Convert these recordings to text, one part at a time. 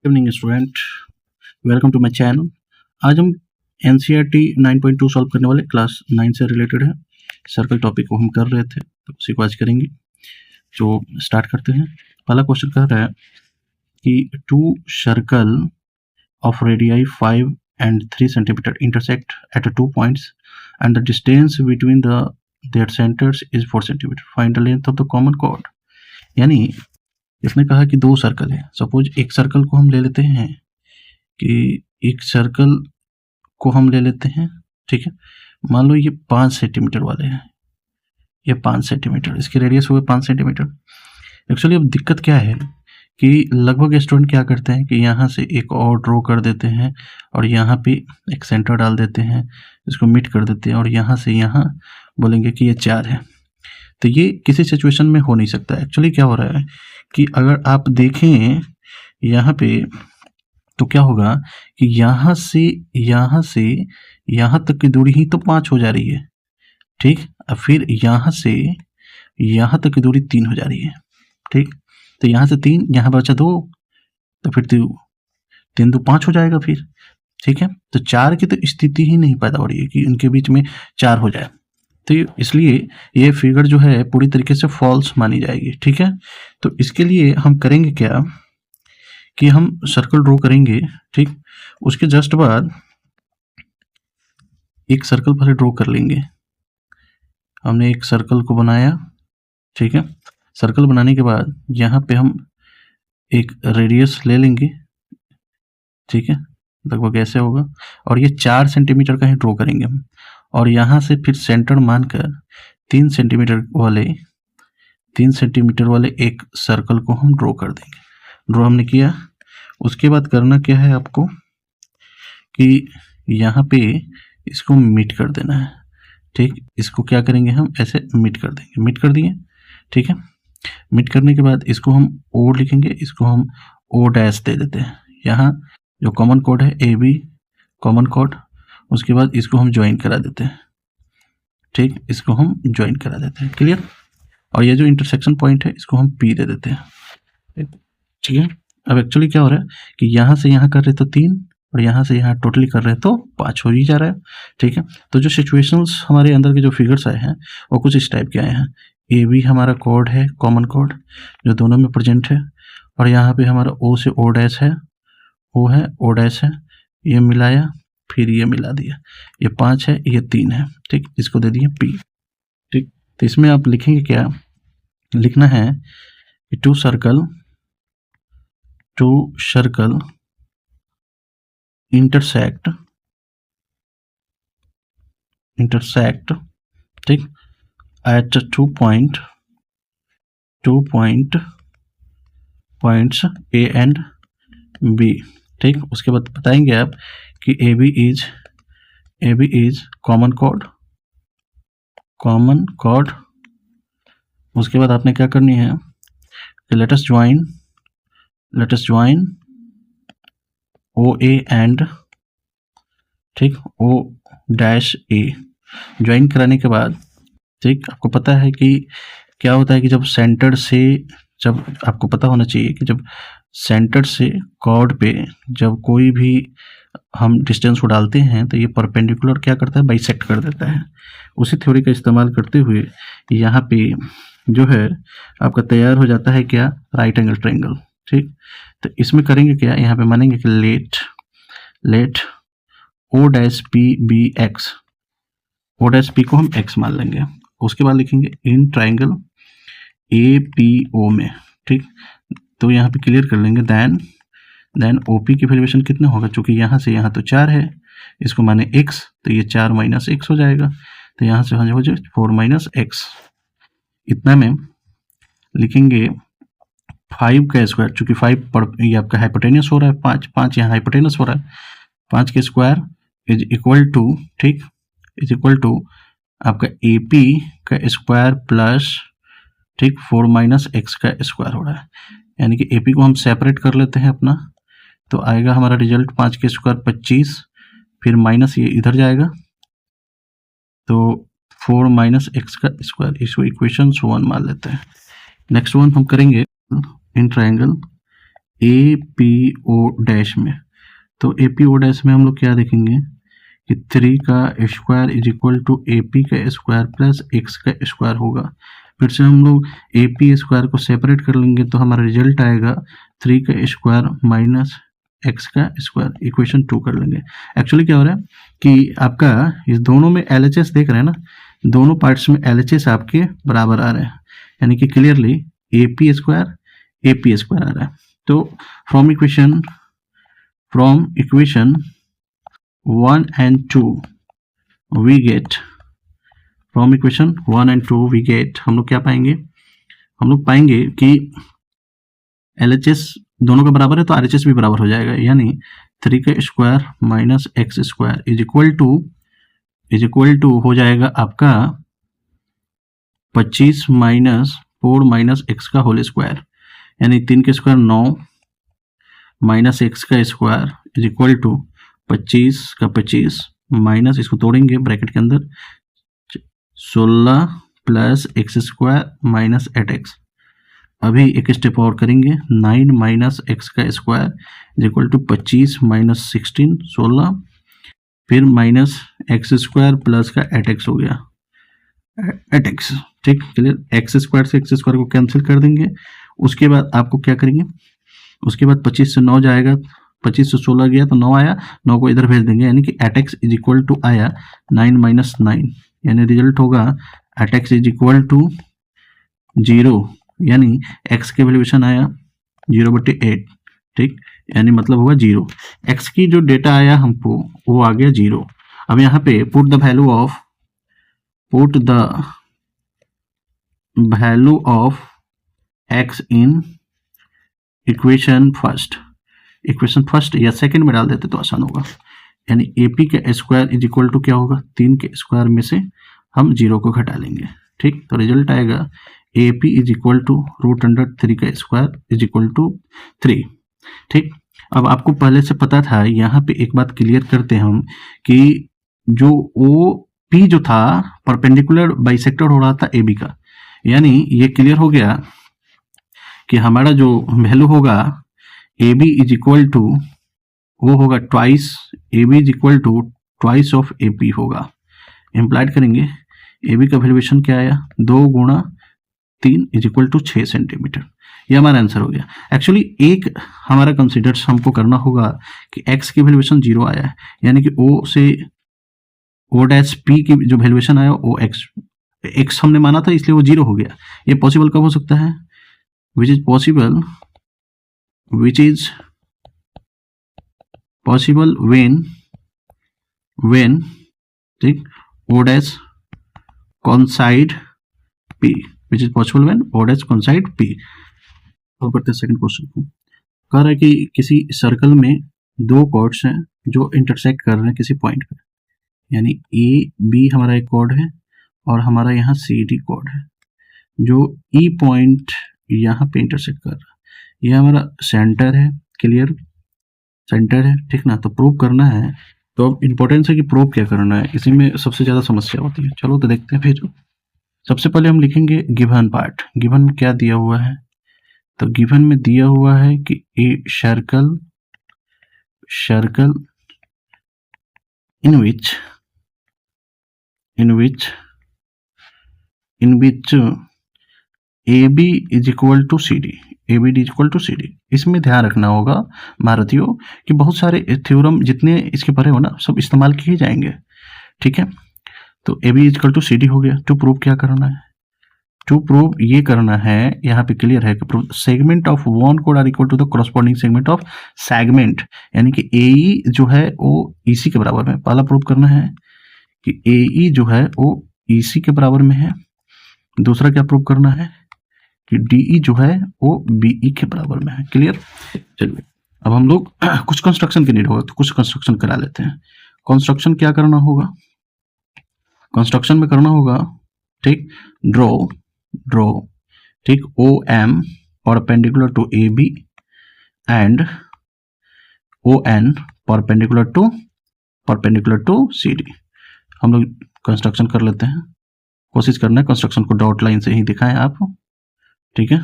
Evening student, welcome to my channel. आज हम NCERT 9.2 solve करने वाले क्लास 9 से रिलेटेड है। सर्कल टॉपिक को हम कर रहे थे तो उसी को आज करेंगे। तो स्टार्ट करते हैं। पहला क्वेश्चन कह रहा है कि two circle of radii 5 and 3 centimeter intersect at 2 points and the distance between their centers is 4 centimeter. Find the length of the common chord. यानी इसने कहा कि दो सर्कल है। सपोज एक सर्कल को हम ले लेते हैं कि एक सर्कल को हम ले लेते हैं, ठीक है। मान लो ये 5 सेंटीमीटर वाले हैं, ये 5 सेंटीमीटर, इसकी रेडियस हुए 5 सेंटीमीटर। एक्चुअली अब दिक्कत क्या है कि लगभग स्टूडेंट क्या करते हैं कि यहाँ से एक और ड्रॉ कर देते हैं और यहाँ पे एक सेंटर डाल देते हैं, इसको मीट कर देते हैं और यहाँ से यहाँ बोलेंगे कि ये 4 है। तो ये किसी सिचुएशन में हो नहीं सकता। एक्चुअली क्या हो रहा है कि अगर आप देखें यहाँ पे तो क्या होगा कि यहाँ से यहाँ तक की दूरी ही तो 5 हो जा रही है, ठीक। अब फिर यहाँ से यहाँ तक की दूरी 3 हो जा रही है, ठीक। तो यहाँ से 3, यहाँ बचा 2, तो फिर 3 2 5 हो जाएगा फिर, ठीक है। तो 4 की तो स्थिति ही नहीं पैदा हो रही है कि उनके बीच में 4 हो जाए। तो इसलिए ये फिगर जो है पूरी तरीके से फॉल्स मानी जाएगी, ठीक है। तो इसके लिए हम करेंगे क्या कि हम सर्कल ड्रॉ करेंगे, ठीक। उसके जस्ट बाद एक सर्कल पहले ड्रॉ कर लेंगे। हमने एक सर्कल को बनाया, ठीक है। सर्कल बनाने के बाद यहाँ पे हम एक रेडियस ले लेंगे, ठीक है, लगभग ऐसे होगा। और ये 4 सेंटीमीटर का ही ड्रॉ करेंगे हम। और यहाँ से फिर सेंटर मानकर 3 सेंटीमीटर वाले एक सर्कल को हम ड्रॉ कर देंगे। ड्रॉ हमने किया। उसके बाद करना क्या है आपको कि यहाँ पे इसको मीट कर देना है, ठीक। इसको क्या करेंगे हम ऐसे मीट कर देंगे, मीट कर दिए, ठीक है। मीट करने के बाद इसको हम ओ लिखेंगे, इसको हम ओ डैश दे देते हैं। यहाँ जो कॉमन कोड है ए बी कॉमन कोड, उसके बाद इसको हम ज्वाइन करा देते हैं, ठीक। इसको हम ज्वाइन करा देते हैं, क्लियर। और ये जो इंटरसेक्शन पॉइंट है इसको हम पी दे देते हैं, ठीक है। अब एक्चुअली क्या हो रहा है कि यहाँ से यहाँ कर रहे तो 3 और यहाँ से यहाँ टोटली कर रहे हैं तो 5 हो ही जा रहा है, ठीक है। तो जो सिचुएशंस हमारे अंदर के जो फिगर्स आए हैं वो कुछ इस टाइप के आए हैं। ए बी हमारा कोड है, कॉमन कोड जो दोनों में प्रेजेंट है। और यहाँ पे हमारा ओ से ओ डैश है, ओ है ओ डैश है, ये मिलाया फिर ये मिला दिया, ये 5 है ये 3 है, ठीक। इसको दे दिए पी, ठीक। तो इसमें आप लिखेंगे क्या, लिखना है कि टू सर्कल इंटरसेक्ट, ठीक, at 2 points A and B, ठीक। उसके बाद बताएंगे आप कि ए बी इज कॉमन कोड। उसके बाद आपने क्या करनी है कि let us join O A and, ठीक, ओ डैश ए। ज्वाइन कराने के बाद, ठीक, आपको पता है कि क्या होता है कि जब सेंटर से, जब आपको पता होना चाहिए कि जब सेंटर से कॉर्ड पे जब कोई भी हम डिस्टेंस को डालते हैं तो ये परपेंडिकुलर क्या करता है, बाइसेक्ट कर देता है। उसी थ्योरी का इस्तेमाल करते हुए यहाँ पे जो है आपका तैयार हो जाता है क्या, राइट एंगल ट्रायंगल, ठीक। तो इसमें करेंगे क्या, यहाँ पे मानेंगे कि let O dash P be X, O dash P को हम एक्स मान लेंगे। उसके बाद लिखेंगे इन ट्रायंगल ए पी ओ में, ठीक। तो यहाँ पे क्लियर कर लेंगे देन ओ पी की वैल्यूएशन कितना होगा, चूंकि यहाँ से यहाँ तो 4 है, इसको माने x, तो ये 4 माइनस एक्स हो जाएगा। तो यहाँ से हो जाए 4 माइनस एक्स। इतना में लिखेंगे 5 का स्क्वायर, चूंकि 5 पर ये आपका हाइपोटेनस हो रहा है, 5 यहाँ हाइपोटेनस हो रहा है, 5 के स्क्वायर इज इक्वल टू, ठीक, इज इक्वल टू आपका ए पी का स्क्वायर प्लस, ठीक, 4 माइनस एक्स का स्क्वायर हो रहा है। यानी कि ए पी को हम सेपरेट कर लेते हैं अपना, तो आएगा हमारा रिजल्ट 5 के स्क्वायर 25, फिर माइनस ये इधर जाएगा तो 4 माइनस एक्स का स्क्वायर, इसको इक्वेशन 1 मान लेते हैं। नेक्स्ट वन हम करेंगे in triangle A P O dash में। तो ए पी ओ डैश में हम लोग क्या देखेंगे कि 3 का square is equal to A P का स्क्वायर प्लस एक्स का स्क्वायर होगा। फिर से हम लोग ए पी स्क्वायर को सेपरेट कर लेंगे तो हमारा रिजल्ट आएगा 3 का स्क्वायर माइनस एक्स का स्क्वायर, इक्वेशन 2 कर लेंगे। एक्चुअली क्या हो रहा है कि आपका इस दोनों में LHS देख रहे हैं ना, दोनों पार्ट्स में LHS आपके बराबर आ रहे हैं, यानी कि क्लियरली ए पी स्क्वायर आ रहा है। तो from equation 1 and 2 we get, from equation 1 and 2 we get, हम लोग क्या पाएंगे, हम लोग पाएंगे कि LHS दोनों का बराबर है तो RHS भी बराबर हो जाएगा, यानी 3 का square minus X square is equal to हो जाएगा आपका 25 माइनस 4 माइनस एक्स का होल स्क्वायर, यानी 3 का स्क्वायर 9 माइनस एक्स का स्क्वायर इज इक्वल टू 25 का 25 माइनस, इसको तोड़ेंगे ब्रैकेट के अंदर 16 plus x square minus 8x। अभी एक स्टेप और करेंगे, 9 माइनस एक्स का square is equal to 25 minus 16 16, फिर माइनस एक्स स्क्वायर प्लस का 8x हो गया 8x। ठीक, क्लियर। एक्स स्क्वायर से एक्स स्क्वायर को कैंसिल कर देंगे। उसके बाद आपको क्या करेंगे, उसके बाद 25 से 9 जाएगा, 25 से 16 गया तो 9 आया, 9 को इधर भेज देंगे, यानी कि 8x इज इक्वल टू आया 9 माइनस 9, यानी रिजल्ट होगा 8x इज इक्वल टू 0, यानी x के वैल्यूएशन आया 0/8। ठीक, यानी मतलब होगा 0। x की जो डेटा आया हमको वो आ गया 0। अब यहाँ पे put the value of x in equation first या सेकंड में डाल देते तो आसान होगा, यानी ए पी का स्क्वायर इज इक्वल टू क्या होगा, 3 के स्क्वायर में से हम 0 को घटा लेंगे। ठीक, तो रिजल्ट आएगा A P is equal to √3 का स्क्वायर इज इक्वल टू 3। ठीक, अब आपको पहले से पता था, यहाँ पे एक बात क्लियर करते हैं हम कि जो ओ पी जो था परपेंडिकुलर बाइसेक्टर हो रहा था ए बी का, यानी ये क्लियर हो गया कि हमारा जो वैल्यू होगा A B is equal to वो होगा twice, A B is equal to twice of A P होगा। इम्प्लाइड करेंगे ए बी का वैल्यूएशन क्या आया, 2 गुणा 3 इज इक्वल टू 6 सेंटीमीटर। ये हमारा आंसर हो गया। एक्चुअली एक हमारा कंसिडर्स हमको करना होगा कि x की वैल्यूएशन 0 आया है, यानी कि o से o डैश p की जो वैल्यूएशन आया वो x हमने माना था इसलिए वो 0 हो गया। ये पॉसिबल कब हो सकता है, which is possible when ठीक o dash coincide p, which is possible when o dash coincide p। और बढ़ते सेकंड क्वेश्चन को, कह रहा है कि किसी सर्कल में 2 कॉर्ड्स हैं जो इंटरसेक्ट कर रहे हैं किसी पॉइंट पे, यानी ए बी हमारा एक कॉर्ड है और हमारा यहाँ सी डी कॉर्ड है, जो ई पॉइंट यहाँ पे इंटरसेक्ट कर रहा है। ये हमारा सेंटर है, क्लियर, सेंटर है, ठीक ना। तो प्रूव करना है, तो अब इम्पोर्टेंस है कि प्रूव क्या करना है, इसी में सबसे ज़्यादा समस्या होती है। चलो तो देखते हैं। फिर सबसे पहले हम लिखेंगे गिवन पार्ट। गिवन में क्या दिया हुआ है, तो गिवन में दिया हुआ है कि a circle in which AB is equal to CD, ABD is equal to CD। इसमें ध्यान रखना होगा भारतीयों कि बहुत सारे थ्योरम जितने इसके परे हो ना सब इस्तेमाल किए जाएंगे, ठीक है। तो AB is equal to CD हो गया। टू प्रूव क्या करना है, टू प्रूव ये करना है, यहाँ पे क्लियर है कि सेगमेंट ऑफ वन कोड are equal to the corresponding segment of segment, यानी कि AE जो है वो EC के बराबर में। पहला प्रूव करना है कि AE जो है वो EC के बराबर में है। दूसरा क्या प्रूव करना है कि DE जो है वो BE के बराबर में है। क्लियर। चलिए अब हम लोग कुछ कंस्ट्रक्शन की नीड होगा तो कुछ कंस्ट्रक्शन करा लेते हैं। कंस्ट्रक्शन क्या करना होगा, कंस्ट्रक्शन में करना होगा, ठीक, ड्रॉ ठीक OM perpendicular to AB and ON perpendicular to CD। हम लोग कंस्ट्रक्शन कर लेते हैं, कोशिश करना है कंस्ट्रक्शन को डॉट लाइन से ही दिखाएं आप, ठीक है।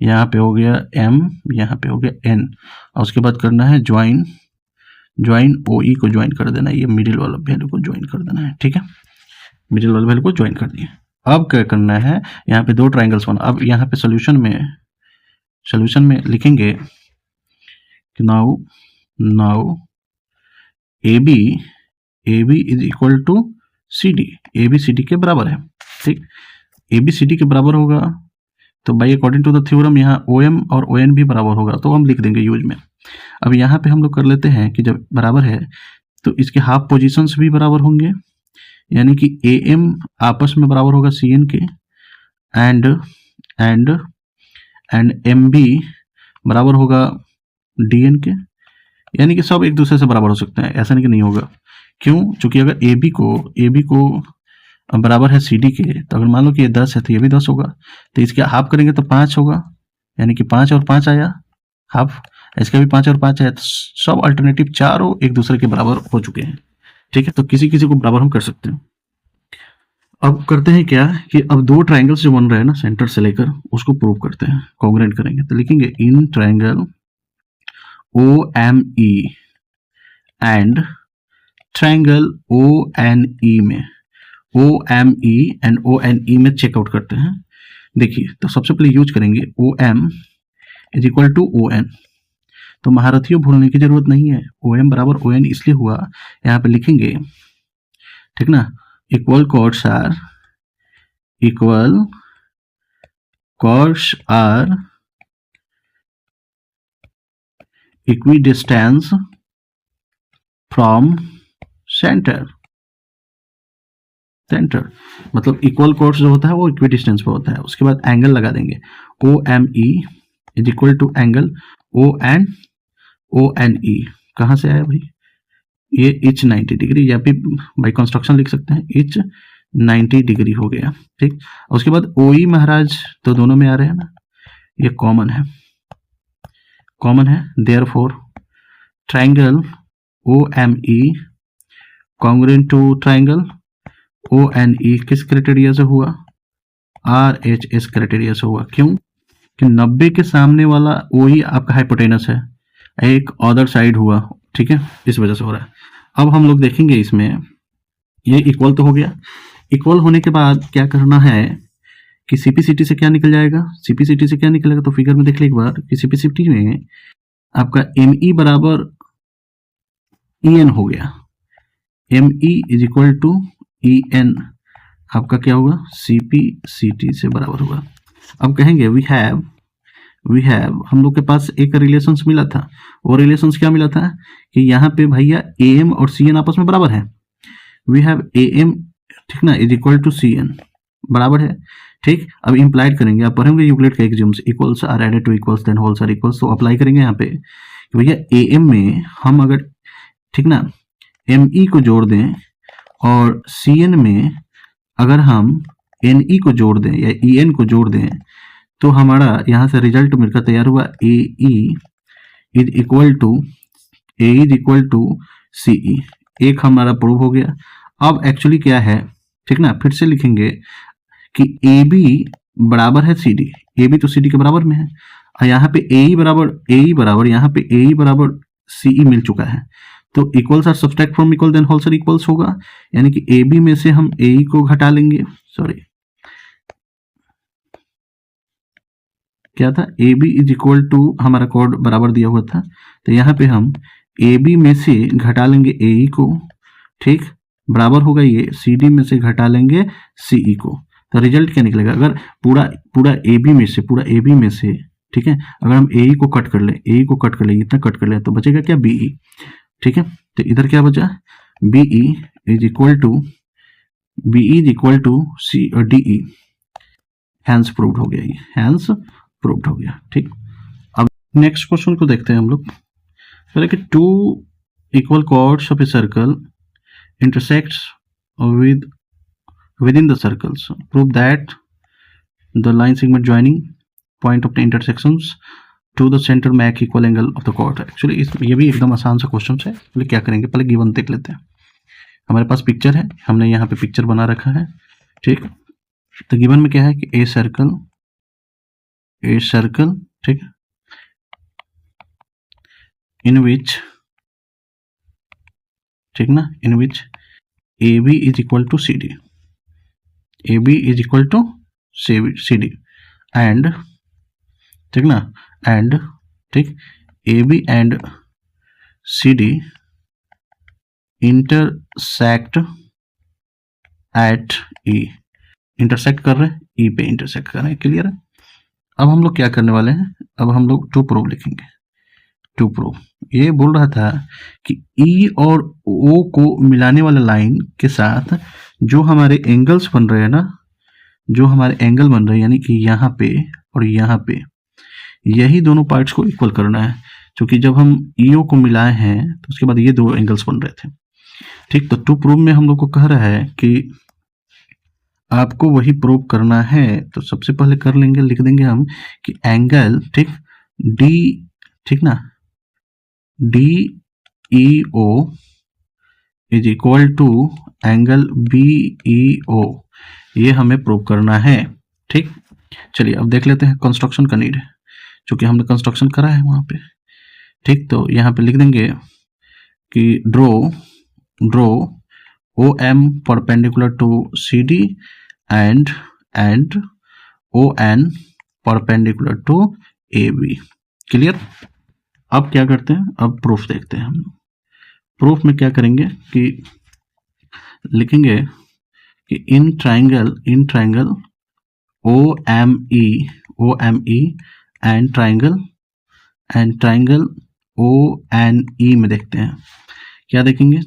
यहाँ पे हो गया m, यहाँ पे हो गया n, और उसके बाद करना है ज्वाइन OE को ज्वाइन कर देना है, ये मिडिल वाला वैल्यू को ज्वाइन कर देना है। ठीक है, मिडिल वाला वैल्यू को ज्वाइन कर दिए। अब क्या करना है, यहाँ पे दो ट्राइंगल्स बना। अब यहाँ पे सोल्यूशन में लिखेंगे कि now AB is equal to CD, AB CD के बराबर है। ठीक, AB CD के बराबर होगा तो by according to the theorem यहाँ OM और ON भी बराबर होगा, तो हम लिख देंगे यूज में। अब यहाँ पे हम लोग कर लेते हैं कि जब बराबर है तो इसके हाफ पोजीशंस भी बराबर होंगे, यानी कि AM आपस में बराबर होगा CN के, एंड MB बराबर होगा DN के, यानी कि सब एक दूसरे से बराबर हो सकते हैं, ऐसा नहीं कि नहीं होगा। क्यों? क्योंकि अगर AB को बराबर है CD के, तो अगर मान लो कि ये 10 है तो ये भी 10 होगा, तो इसके हाफ करेंगे तो 5 होगा, यानी कि 5 और 5 आया हाफ, इसका भी 5 और 5 आया, तो सब अल्टरनेटिव चारों एक दूसरे के बराबर हो चुके हैं। ठीक है, तो किसी को बराबर हम कर सकते हैं। अब करते हैं क्या कि अब दो ट्राइंगल्स जो बन रहे हैं ना सेंटर से लेकर, उसको प्रूव करते हैं, कॉन्ग्रुएंट करेंगे। तो लिखेंगे in triangle OME and triangle ONE में, OME एंड ONE में चेकआउट करते हैं। देखिए, तो सबसे पहले यूज करेंगे OM is equal to ON, तो महारथियों भूलने की जरूरत नहीं है, OM बराबर ON इसलिए हुआ, यहाँ पे लिखेंगे, ठीक ना, equal chords are equidistance from centre, मतलब इक्वल कॉर्ड्स जो होता है वो इक्विडिस्टेंस पे होता है। उसके बाद एंगल लगा देंगे, OME is equal to angle ONE, कहाँ से आया भाई, ये इच 90 डिग्री, या फिर बाई कंस्ट्रक्शन लिख सकते हैं इच 90 डिग्री हो गया। ठीक, उसके बाद OE महाराज तो दोनों में आ रहे हैं ना, ये कॉमन है, therefore triangle OME congruent to triangle ONE किस क्राइटेरिया से हुआ, RHS क्राइटेरिया से हुआ। क्यों कि 90 के सामने वाला OE आपका हाइपोटेनस है, एक अदर साइड हुआ, ठीक है, इस वजह से हो रहा है। अब हम लोग देखेंगे इसमें, ये इक्वल तो हो गया, इक्वल होने के बाद क्या करना है कि CPCT से क्या निकल जाएगा, CPCT से क्या निकलेगा, तो फिगर में देख ले एक बार कि CPCT में आपका ME बराबर EN हो गया, ME is equal to EN आपका क्या होगा, CPCT से बराबर होगा। अब कहेंगे वी हैव हम लोग के पास एक रिलेशंस मिला था, वो रिलेशंस क्या मिला था कि यहाँ पे भैया AM और CN आपस में बराबर है, वी हैव AM, ठीक ना, इज इक्वल टू CN बराबर है। ठीक, अब इंप्लाइड करेंगे, आप पढ़ेंगे यूक्लिड का axioms, equals are added to equals then wholes are equals, तो अप्लाई करेंगे यहाँ पे कि भैया AM में हम अगर, ठीक ना, ME को जोड़ दें और CN में अगर हम NE को जोड़ दें या EN को जोड़ दें, तो हमारा यहाँ से रिजल्ट मिलकर तैयार हुआ AE is equal to CE, एक हमारा प्रूव हो गया। अब एक्चुअली क्या है, ठीक ना, फिर से लिखेंगे कि AB बराबर है CD, AB तो CD के बराबर में है, और यहाँ पे AE बराबर यहाँ पे AE बराबर CE मिल चुका है, तो equals are subtract from equal then wholes are equals होगा, यानी कि AB में से हम AE को घटा लेंगे, सॉरी क्या था, AB इज इक्वल टू हमारा कोड बराबर दिया हुआ था, तो यहाँ पे हम AB में से घटा लेंगे AE को, ठीक, बराबर होगा ये CD में से घटा लेंगे CE को, तो रिजल्ट क्या निकलेगा, अगर पूरा AB में से, ठीक है, अगर हम AE को कट कर ले, इतना कट कर ले, तो बचेगा क्या, BE, ठीक है, तो इधर क्या बचा, BE is equal to C और DE, हैंस प्रूव्ड हो गया, ये हैंस प्रूव्ड हो गया। ठीक, अब नेक्स्ट क्वेश्चन को देखते हैं हम लोग। तो देखिए, two equal chords of a circle intersects within the circles, prove that the line segment joining point of the intersections to the center make equal angle of the chord। Actually ये भी एकदम आसान सा क्वेश्चन है, पहले क्या करेंगे, पहले गिवन देख लेते हैं। हमारे पास पिक्चर है, हमने यहाँ पे पिक्चर बना रखा है, ठीक, तो गिवन में क्या है कि ए सर्कल ए सर्कल, ठीक, इन विच, ठीक ना, in which A B is equal to C D, A B is equal to C D and, ठीक ना, एंड, ठीक, A B and C D intersect at E, intersect कर रहे हैं ई पे, इंटरसेक्ट कर रहे हैं, क्लियर है। अब हम लोग क्या करने वाले हैं, अब हम लोग टू प्रूव लिखेंगे। टू प्रूव ये बोल रहा था कि ई और ओ को मिलाने वाले लाइन के साथ जो हमारे एंगल्स बन रहे हैं ना, जो हमारे एंगल बन रहे हैं, यानी कि यहाँ पे और यहाँ पे, यही दोनों पार्ट्स को इक्वल करना है, क्योंकि जब हम ईओ को मिलाए हैं तो उसके बाद ये दो एंगल्स बन रहे थे, ठीक। तो टू प्रूव में हम लोग को कह रहा है कि आपको वही प्रूव करना है, तो सबसे पहले कर लेंगे, लिख देंगे हम कि एंगल, ठीक, डी, ठीक ना, D E O is equal to angle B E O, ये हमें प्रूव करना है, ठीक। चलिए अब देख लेते हैं, कंस्ट्रक्शन का नीड है, क्योंकि हमने कंस्ट्रक्शन करा है वहां पे, ठीक। तो यहाँ पे लिख देंगे कि draw O M perpendicular to C D and O N perpendicular to A B, clear. अब क्या करते हैं, अब प्रूफ देखते हैं हम। प्रूफ में क्या करेंगे कि लिखेंगे कि in triangle O M E and triangle O N E में देखते हैं, क्या देखेंगे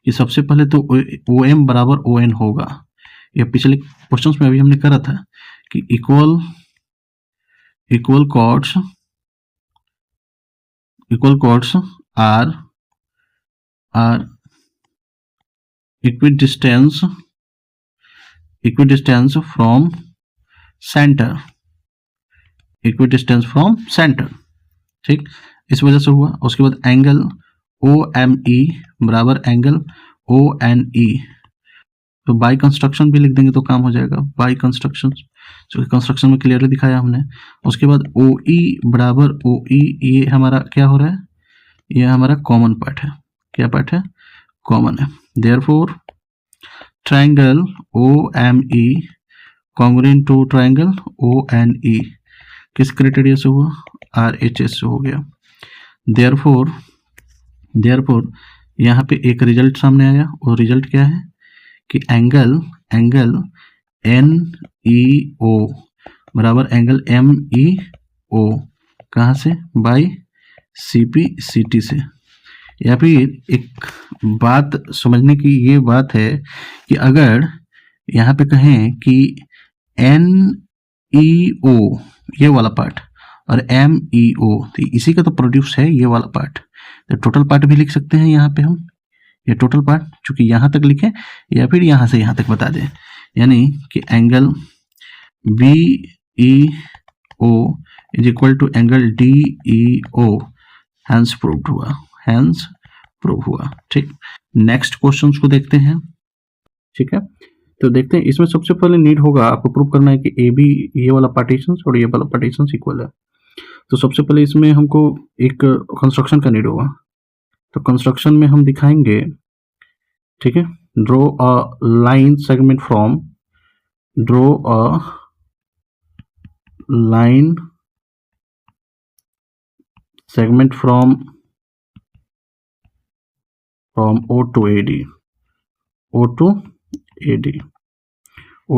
कि सबसे पहले तो ओ एम बराबर ओ एन होगा, ये पिछले क्वेश्चंस में अभी हमने करा था कि equal chords are equidistance from centre, ठीक, इस वजह से हुआ। उसके बाद एंगल ओ एम ई बराबर एंगल ओ एन ई, तो बाई कंस्ट्रक्शन भी लिख देंगे तो काम हो जाएगा, बाई कंस्ट्रक्शन, जो कि कंस्ट्रक्शन में क्लियरली दिखाया हमने। उसके बाद ओ ई बराबर ओ ई, ये हमारा क्या हो रहा है, ये हमारा कॉमन पार्ट है, क्या पार्ट है, कॉमन है। Therefore triangle O M E congruent to triangle O N E, किस क्राइटेरिया से हुआ, आर एच एस से हो गया। देयरफॉर यहाँ पे एक रिजल्ट सामने आया, और रिजल्ट क्या है कि एंगल एन ई ओ बराबर एंगल एम ई ओ, कहाँ से, by C P C T से। या फिर एक बात समझने की ये बात है कि अगर यहाँ पे कहें कि एन ई ओ ये वाला पार्ट और एम ई ओ, तो इसी का तो प्रोड्यूस है ये वाला पार्ट, तो टोटल पार्ट भी लिख सकते हैं यहाँ पे हम, ये टोटल पार्ट, चूंकि यहाँ तक लिखें या फिर यहाँ से यहाँ तक बता दें, यानी कि angle B E O is equal to angle D E O, hence prove हुआ, ठीक। नेक्स्ट क्वेश्चन को देखते हैं, ठीक है। तो देखते हैं, इसमें सबसे पहले नीड होगा, आपको प्रूव करना है कि ए बी ये वाला पार्टीशंस और ये वाला पार्टीशंस इक्वल है। तो सबसे पहले इसमें हमको एक कंस्ट्रक्शन का नीड होगा, तो कंस्ट्रक्शन में हम दिखाएंगे, ठीक है, draw a line segment from O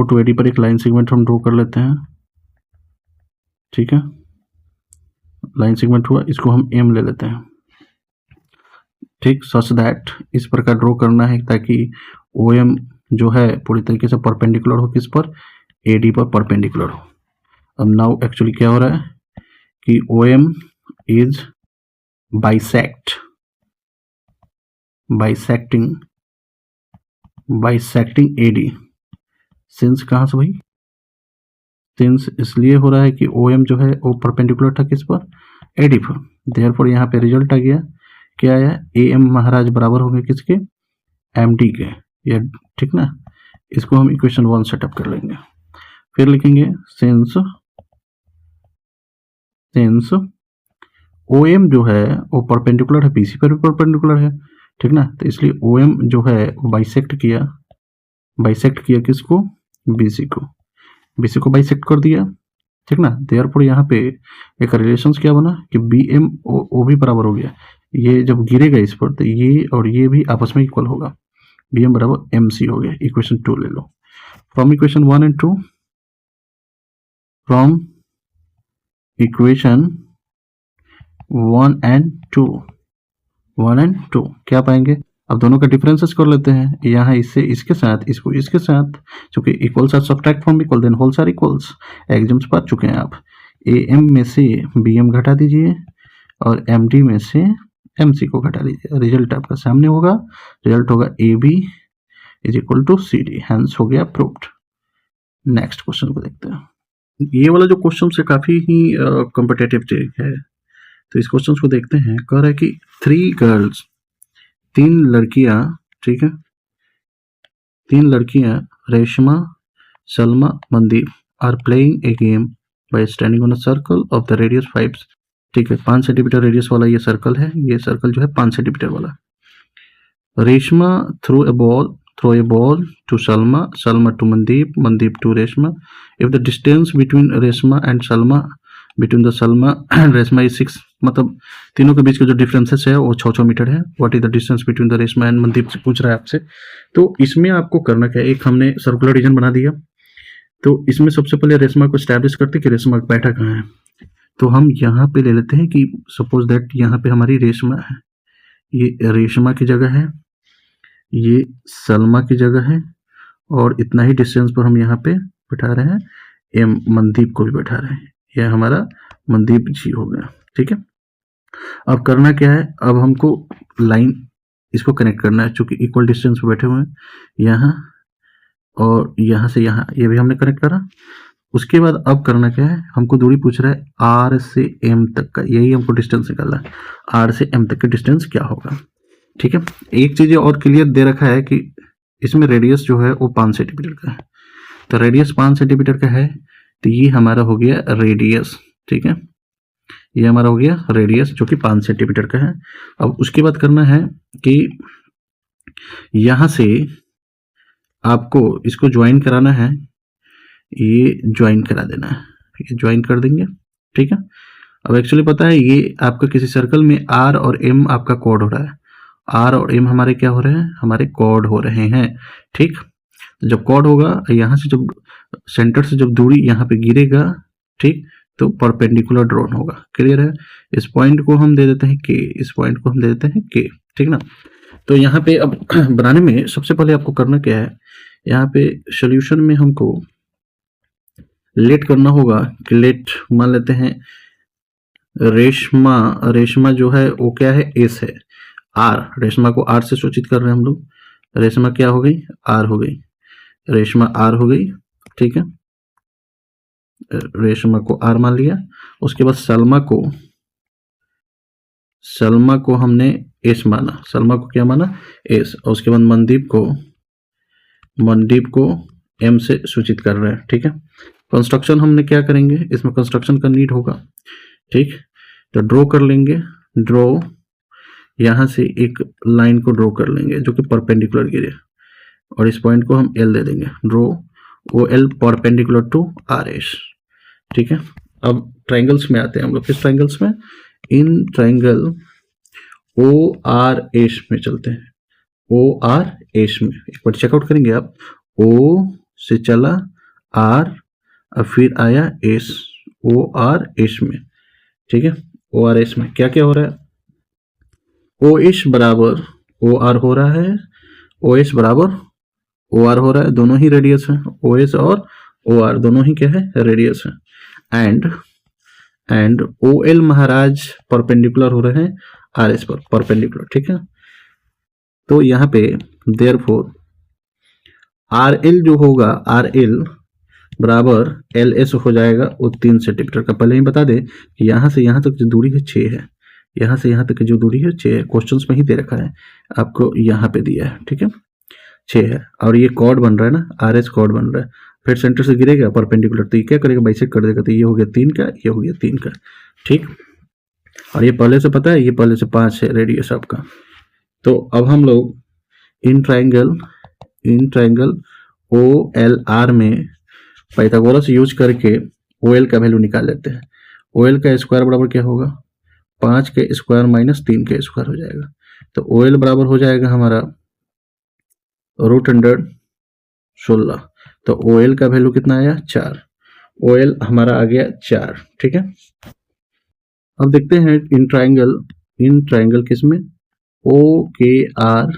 to AD पर एक लाइन सेगमेंट हम ड्रॉ कर लेते हैं, ठीक है। लाइन सेगमेंट हुआ, इसको हम M ले लेते हैं, ठीक, सच दैट इस प्रकार ड्रॉ करना है ताकि OM जो है पूरी तरीके से परपेंडिकुलर हो, किस पर, AD पर परपेंडिकुलर हो। अब नाउ एक्चुअली क्या हो रहा है कि OM is bisecting AD, since कहाँ से भाई, सिंस इसलिए हो रहा है कि OM जो है वो परपेंडिकुलर था किस पर, AD पर। देयरफॉर यहाँ पे रिजल्ट आ गया, क्या आया, AM महाराज बराबर हो गए किसके, MD के, ये ठीक ना। इसको हम इक्वेशन 1 सेटअप कर लेंगे, फिर लिखेंगे सिंस डिस्टेंस OM जो है वो परपेंडिकुलर है BC पर भी परपेंडिकुलर है, ठीक ना। तो इसलिए OM जो है वो बाइसेक्ट किया किसको, BC को बाइसेक्ट कर दिया, ठीक ना। देयरफॉर यहाँ पे एक रिलेशंस क्या बना कि BM वो भी बराबर हो गया, ये जब गिरेगा इस पर तो ये और ये भी आपस में इक्वल होगा, BM बराबर MC हो गया। इक्वेशन 2 ले लो from equation 1 and 2, from equation 1 and 2 क्या पाएंगे। अब दोनों का डिफरेंसेस कर लेते हैं, यहाँ इससे इसके साथ, इसको इसके साथ, क्योंकि equals are subtract from equal then wholes are equals, exams पढ़ चुके हैं आप। AM में से BM घटा दीजिए और MD में से MC को घटा लीजिए, रिजल्ट आपका सामने होगा, रिजल्ट होगा AB is equal to CD, hence हो गया प्रूव्ड। नेक्स्ट क्वेश्चन को देखते हैं। ये वाला जो क्वेश्चन है काफी ही कॉम्पिटेटिव है, तो इस क्वेश्चन को देखते हैं। कह रहा है कि 3 गर्ल्स, 3 लड़कियां, ठीक है, 3 लड़कियां Reshma, Salma, Mandeep are playing a game by standing on a circle of the radius 5, ठीक है, 5 सेंटीमीटर रेडियस वाला ये सर्कल है, ये सर्कल जो है 5 सेंटीमीटर वाला। Reshma throw a ball to Salma, Salma to Mandeep, Mandeep to Reshma. If the distance between Reshma and Salma, between the Salma and Reshma is 6, मतलब तीनों के बीच का जो डिफरेंसेस है वो 6 मीटर है। What is the distance between the Reshma and Mandeep से पूछ रहा है आपसे। तो इसमें आपको करना क्या है, एक हमने सर्कुलर रीजन बना दिया, तो इसमें सबसे पहले रेशमा को एस्टैब्लिश करते कि रेशमा बैठा कहाँ है। तो हम यहाँ पे ले लेते हैं कि सपोज दैट यहाँ पे हमारी रेशमा है, ये रेशमा की जगह है, ये सलमा की जगह है, और इतना ही डिस्टेंस पर हम यहाँ पे बैठा रहे हैं मनदीप को भी बैठा रहे हैं, यह हमारा मनदीप जी हो गया, ठीक है। अब करना क्या है, अब हमको लाइन इसको कनेक्ट करना है, चूंकि इक्वल डिस्टेंस पे बैठे हुए हैं, यहाँ और यहाँ से यहाँ, ये भी हमने कनेक्ट करा। उसके बाद अब करना क्या है, हमको दूरी पूछ रहा है R से M तक का, यही हमको डिस्टेंस निकालना है, R से M तक का डिस्टेंस क्या होगा, ठीक है। एक चीज और क्लियर दे रखा है कि इसमें रेडियस जो है वो 5 सेंटीमीटर का है, तो रेडियस 5 सेंटीमीटर का है, तो ये हमारा हो गया रेडियस, ठीक है, ये हमारा हो गया रेडियस जो कि 5 सेंटीमीटर का है। अब उसके बाद करना है कि यहां से आपको इसको ज्वाइन कराना है, ये ज्वाइन करा देना है, ये ज्वाइन कर देंगे, ठीक है। अब एक्चुअली पता है ये आपका किसी सर्कल में R और M आपका कोड हो रहा है, R और M हमारे क्या हो रहे हैं, हमारे कोड हो रहे हैं, ठीक। तो जब कोड होगा, यहाँ से जब सेंटर से जब दूरी यहाँ पे गिरेगा, ठीक, तो परपेंडिकुलर ड्रॉन होगा, क्लियर है। इस पॉइंट को हम दे देते हैं K, इस पॉइंट को हम दे देते हैं K, ठीक ना। तो यहाँ पे अब बनाने में सबसे पहले आपको करना क्या है, यहाँ पे सोल्यूशन में हमको लेट करना होगा कि लेट मान लेते हैं रेशमा जो है वो क्या है, S है, R, रेशमा को R से सूचित कर रहे हैं हम लोग, रेशमा क्या हो गई, R हो गई, रेशमा R हो गई, ठीक है, रेशमा को R मान लिया। उसके बाद सलमा को हमने S माना, सलमा को क्या माना, S, और उसके बाद मनदीप को M से सूचित कर रहे हैं, ठीक है। कंस्ट्रक्शन हमने क्या करेंगे, इसमें कंस्ट्रक्शन का नीड होगा, ठीक, तो ड्रॉ कर लेंगे, ड्रॉ यहाँ से एक लाइन को ड्रॉ कर लेंगे जो कि परपेंडिकुलर गिरे, और इस पॉइंट को हम L दे देंगे, draw OL perpendicular to RS, ठीक है। अब ट्रायंगल्स में आते हैं हम लोग, किस ट्रायंगल्स में, इन ट्रायंगल ORS में चलते हैं, ORS में एक बार चेकआउट करेंगे आप, O से चला R और फिर आया S, ORS में, ठीक है। ORS में क्या क्या हो रहा है, OS बराबर OR हो रहा है, OS बराबर OR हो रहा है, दोनों ही रेडियस है, OS और OR दोनों ही क्या है, रेडियस है। एंड OL महाराज परपेंडिकुलर हो रहे हैं RS पर, परपेंडिकुलर, ठीक है। तो यहाँ पे देयरफॉर RL जो होगा, RL बराबर LS हो जाएगा, वो 3 सेंटीमीटर का। पहले ही बता दें कि यहाँ से यहाँ तक जो दूरी है 6 है, यहाँ से यहाँ तक की जो दूरी है 6 है, क्वेश्चंस में ही दे रखा है आपको, यहाँ पे दिया है, ठीक है, 6 है, और ये कॉर्ड बन रहा है ना, RS कॉर्ड बन रहा है, फिर सेंटर से गिरेगा परपेंडिकुलर, तो ये क्या करेगा, बाइसेक्ट कर देगा। तो ये हो गया 3 का, ये हो गया 3 का, ठीक। और ये पहले से पता है, ये पहले से 5 है रेडियस आपका। तो अब हम लोग इन ट्राइंगल OLR में पाइथागोरस यूज करके OL का वैल्यू निकाल लेते हैं। OL का स्क्वायर बराबर क्या होगा, 5 के स्क्वायर माइनस 3 के स्क्वायर हो जाएगा। तो OL बराबर हो जाएगा हमारा √116। तो OL का वैल्यू कितना आया, 4। OL हमारा आ गया 4, ठीक है। अब देखते हैं इन ट्राइंगल किसमें, OKR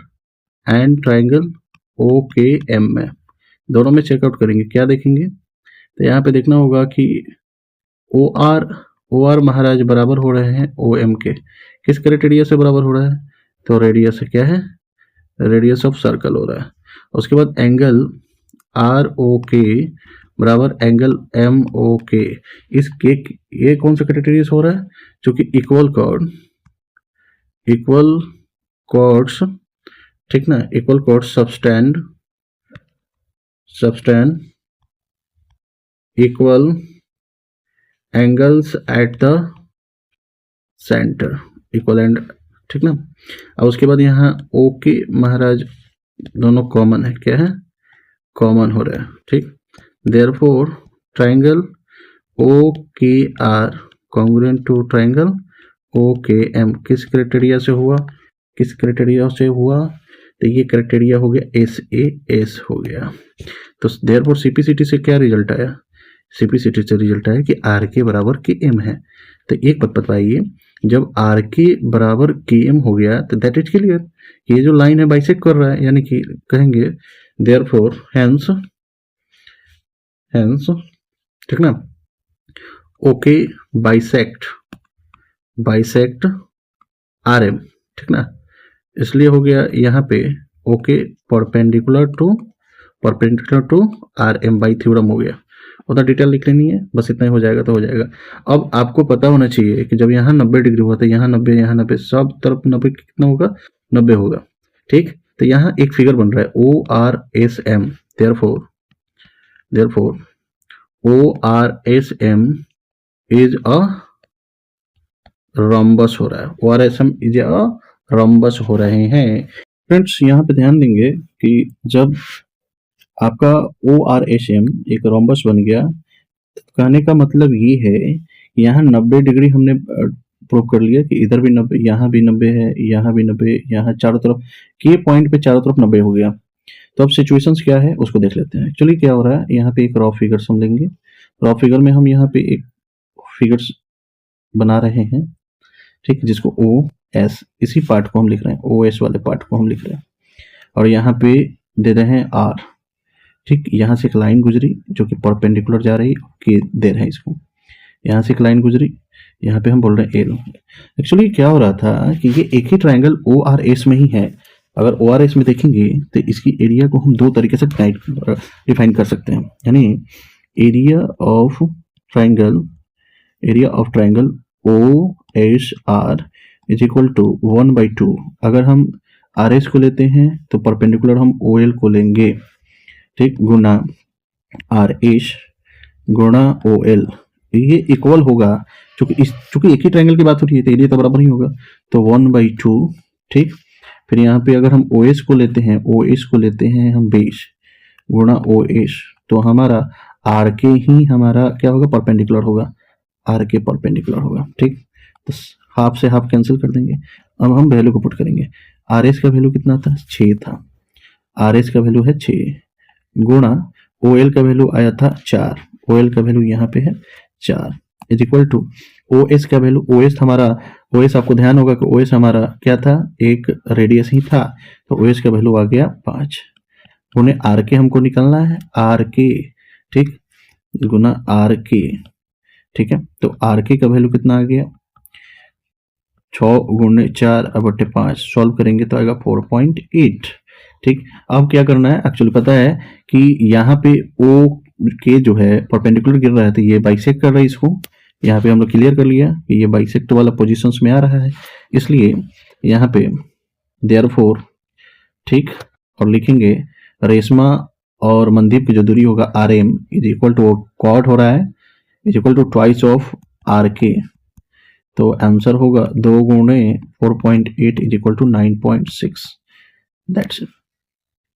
एंड ट्राइंगल OKM में, दोनों में चेकआउट करेंगे। क्या देखेंगे, तो यहाँ पे देखना होगा कि OR महाराज बराबर हो रहे हैं OM के, किस क्राइटेरिया से बराबर हो रहा है, तो रेडियस से, क्या है, रेडियस ऑफ सर्कल हो रहा है। उसके बाद एंगल ROK बराबर एंगल MOK, इसके ये कौन सा क्राइटेरिया से हो रहा है, क्योंकि इक्वल कॉर्ड्स, ठीक ना, equal chords subtend equal angles at the centre, equal and, ठीक ना। अब उसके बाद यहाँ ओके महाराज दोनों कॉमन है, क्या है, कॉमन हो रहा है, ठीक। Therefore triangle OKR congruent to triangle OKM किस क्राइटेरिया से हुआ, तो ये क्राइटेरिया हो गया SAS हो गया। तो देयरफॉर CPCT से क्या रिजल्ट आया, CPCT से रिजल्ट आया कि RK बराबर KM है। तो एक बात बताइए, जब RK बराबर KM हो गया तो दैट इज क्लियर, ये जो लाइन है बाइसेक्ट कर रहा है, यानी कि कहेंगे देयरफॉर हेंस, ठीक ना, ओके बाइसेक्ट RM, ठीक ना। इसलिए हो गया यहाँ पे okay perpendicular to RM by theorem हो गया। उतना डिटेल लिख लेनी है, बस इतना ही हो जाएगा तो हो जाएगा। अब आपको पता होना चाहिए कि जब यहाँ 90 डिग्री हुआ था, यहाँ 90, यहाँ 90, सब तरफ 90 कितना होगा, 90 होगा, ठीक। तो यहाँ एक फिगर बन रहा है ORSM, therefore ORSM is a rhombus हो रहा है, ORSM इज अ रॉम्बस हो रहे हैं। फ्रेंड्स यहाँ पे ध्यान देंगे कि जब आपका ORSM एक रॉम्बस बन गया, तो कहने का मतलब ये है कि यहाँ 90 डिग्री हमने प्रूव कर लिया कि इधर भी 90, यहाँ भी 90 है, यहाँ भी 90, यहाँ चारों तरफ के पॉइंट पे चारों तरफ 90 हो गया। तो अब सिचुएशंस क्या है उसको देख लेते हैं। एक्चुअली क्या हो रहा है, यहाँ पे एक रॉ फिगर्स हम लेंगे, रॉ फिगर में हम यहाँ पे एक फिगर्स बना रहे हैं, ठीक, जिसको OS, इसी पार्ट को हम लिख रहे हैं, OS वाले पार्ट को हम लिख रहे हैं, और यहाँ पे दे रहे हैं R, ठीक। यहाँ से एक लाइन गुजरी जो कि परपेंडिकुलर जा रही के दे रहे हैं इसको, यहाँ से एक लाइन गुजरी, यहाँ पे हम बोल रहे हैं L। एक्चुअली क्या हो रहा था कि ये एक ही ट्राइंगल ORS में ही है। अगर ORS में देखेंगे तो इसकी एरिया को हम दो तरीके से डिफाइन कर सकते हैं, यानी area of triangle OSR is equal to 1/2। अगर हम RS को लेते हैं तो परपेंडिकुलर हम OL को लेंगे, ठीक, गुना RS गुणा OL, ये इक्वल होगा, चूंकि एक ही ट्राइंगल की बात हो रही है तो एरिया तो बराबर ही होगा, तो 1/2, ठीक। फिर यहाँ पे अगर हम OS को लेते हैं हम बेस गुणा OS, तो हमारा RK ही हमारा क्या होगा, परपेंडिकुलर होगा, RK परपेंडिकुलर होगा, ठीक। तो हाफ से हाफ कैंसिल कर देंगे। अब हम वैल्यू को पुट करेंगे, RS का वैल्यू कितना था, 6 था, RS का वैल्यू है 6 गुणा OL का वैल्यू आया था 4, OL का वैल्यू यहाँ पे है 4 इज इक्वल टू OS का वैल्यू, OS आपको ध्यान होगा कि OS हमारा क्या था, एक रेडियस ही था, तो OS का वैल्यू आ गया 5 गुणे RK हमको निकालना है, RK, ठीक, गुना RK, ठीक है। तो RK का वैल्यू कितना आ गया, 6 गुणे 4/5, सॉल्व करेंगे तो आएगा 4.8, ठीक। अब क्या करना है, एक्चुअली पता है कि यहाँ पे OK जो है परपेंडिकुलर गिर रहा है, तो ये बाइसेक्ट कर रहा है इसको, यहाँ पे हम लोग क्लियर कर लिया कि ये बाइसेक्ट वाला पोजीशंस में आ रहा है, इसलिए यहाँ पे देयरफॉर, ठीक, और लिखेंगे रेशमा और मनदीप की जो दूरी होगा RM is equal to cot हो रहा है is equal to twice of RK। तो आंसर होगा 2 गुणे 4.8 is equal to 9.6। That's it.